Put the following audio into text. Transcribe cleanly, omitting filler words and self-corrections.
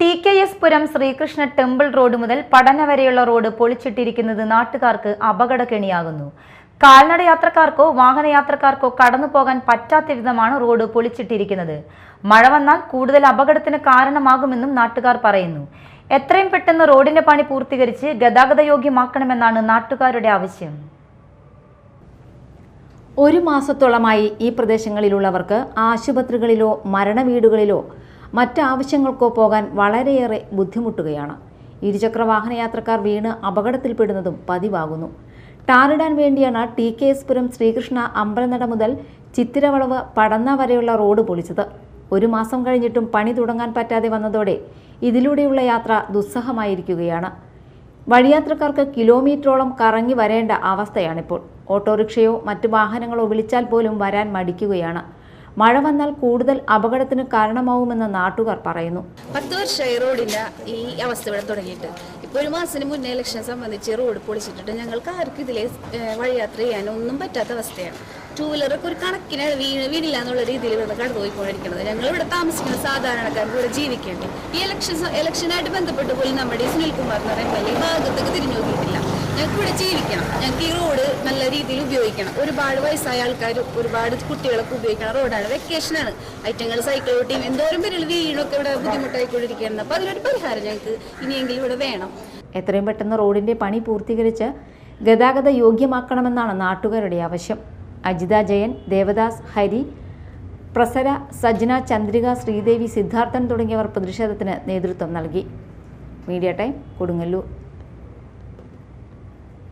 TKS പുരം Sreekrishna temple road മുതൽ പടന വരെയുള്ള road പൊളിച്ചിട്ടിരിക്കുന്നത് നാട്ടുകാർക്ക് അപകടക്കെണിയാകുന്നു. കാൽനട യാത്രക്കാർക്കോ വാഹനയാത്രക്കാർക്കോ കടന്നു പോകാൻ പറ്റാത്ത വിധമാണ് റോഡ് പൊളിച്ചിട്ടിരിക്കുന്നത്. മഴ വന്നാൽ കൂടുതൽ അപകടത്തിന് കാരണമാകുമെന്നും നാട്ടുകാർ പറയുന്നു. എത്രയും പെട്ടെന്ന് റോഡിന്റെ പണി പൂർത്തീകരിച്ച് ഗതാഗതയോഗ്യമാക്കണമെന്നാണ് നാട്ടുകാരുടെ ആവശ്യം. ഒരു മാസത്തോളമായി ഈ പ്രദേശങ്ങളിലുള്ളവർക്ക് ആശുപത്രികളിലോ മരണവീടുകളിലോ മറ്റാവശ്യങ്ങൾക്കോ പോകാൻ വളരെയേറെ ബുദ്ധിമുട്ടുകയാണ്. ഇരുചക്ര വാഹനയാത്രക്കാർ വീണ് അപകടത്തിൽപ്പെടുന്നതും പതിവാകുന്നു. ടാറിടാൻ വേണ്ടിയാണ് TKS പുരം ശ്രീകൃഷ്ണ അമ്പലനട മുതൽ ചിത്തിരവളവ് പടന്ന വരെയുള്ള റോഡ് പൊളിച്ചത്. ഒരു മാസം കഴിഞ്ഞിട്ടും പണി തുടങ്ങാൻ പറ്റാതെ വന്നതോടെ ഇതിലൂടെയുള്ള യാത്ര ദുസ്സഹമായിരിക്കുകയാണ്. വഴിയാത്രക്കാർക്ക് കിലോമീറ്ററോളം കറങ്ങി വരേണ്ട അവസ്ഥയാണിപ്പോൾ. ഓട്ടോറിക്ഷയോ മറ്റു വാഹനങ്ങളോ വിളിച്ചാൽ പോലും വരാൻ മടിക്കുകയാണ്. മഴ വന്നാൽ കൂടുതൽ അപകടത്തിന് കാരണമാവുമെന്ന് നാട്ടുകാർ പറയുന്നു. 10 വർഷമായി റോഡിന്റെ ഈ അവസ്ഥ ഇവിടെ തുടങ്ങിയിട്ട്. ഇപ്പോൾ ഒരു മാസത്തിന് മുന്നേ ഇലക്ഷൻ സംബന്ധിച്ച് റോഡ് പൊളിച്ചിട്ടിട്ട് ഞങ്ങൾക്ക് ആർക്കും ഇതിലെ വഴിയാത്ര ചെയ്യാനൊന്നും പറ്റാത്ത അവസ്ഥയാണ്. 2 വീലറൊക്കെ ഒരു കണക്കിന് വീണില്ല എന്നുള്ള രീതിയിൽ ഇവിടെ കടന്നു പോയിക്കൊണ്ടിരിക്കുന്നത്. ഞങ്ങൾ ഇവിടെ താമസിക്കുന്ന സാധാരണക്കാർക്ക് ഇവിടെ ജീവിക്കേണ്ടി ഈ ഇലക്ഷനായിട്ട് ബന്ധപ്പെട്ട് പോലും നമ്മുടെ സുനിൽകുമാർ എന്ന് പറയുമ്പോൾ ഈ ഭാഗത്തൊക്കെ തിരിഞ്ഞു നോക്കിയിട്ടില്ല. ഞങ്ങൾക്ക് ഇവിടെ ജീവിക്കണം, ഞങ്ങൾക്ക് ഈ റോഡ് നല്ല രീതിയിൽ ഉപയോഗിക്കണം. ഒരുപാട് വയസ്സായ ആൾക്കാർ, ഒരുപാട് കുട്ടികളൊക്കെ ഉപയോഗിക്കണം റോഡാണ്. വെക്കേഷനാണ്, ഐറ്റങ്ങൾ സൈക്കിൾ ഓട്ടിയും എന്തോരം പേരുകൾ വീണൊക്കെ ഇവിടെ ബുദ്ധിമുട്ടായിക്കൊണ്ടിരിക്കുകയാണ്. അപ്പോൾ അതിനൊരു പരിഹാരം ഞങ്ങൾക്ക് ഇനിയെങ്കിലും ഇവിടെ വേണം. എത്രയും പെട്ടെന്ന് റോഡിന്റെ പണി പൂർത്തീകരിച്ച് ഗതാഗത യോഗ്യമാക്കണമെന്നാണ് നാട്ടുകാരുടെ ആവശ്യം. അജിത ജയൻ, ദേവദാസ്, ഹരി, പ്രസര, സജ്ന, ചന്ദ്രിക, ശ്രീദേവി, സിദ്ധാർത്ഥൻ തുടങ്ങിയവർ പ്രതിഷേധത്തിന് നേതൃത്വം നൽകി. Media time, Kodungallur.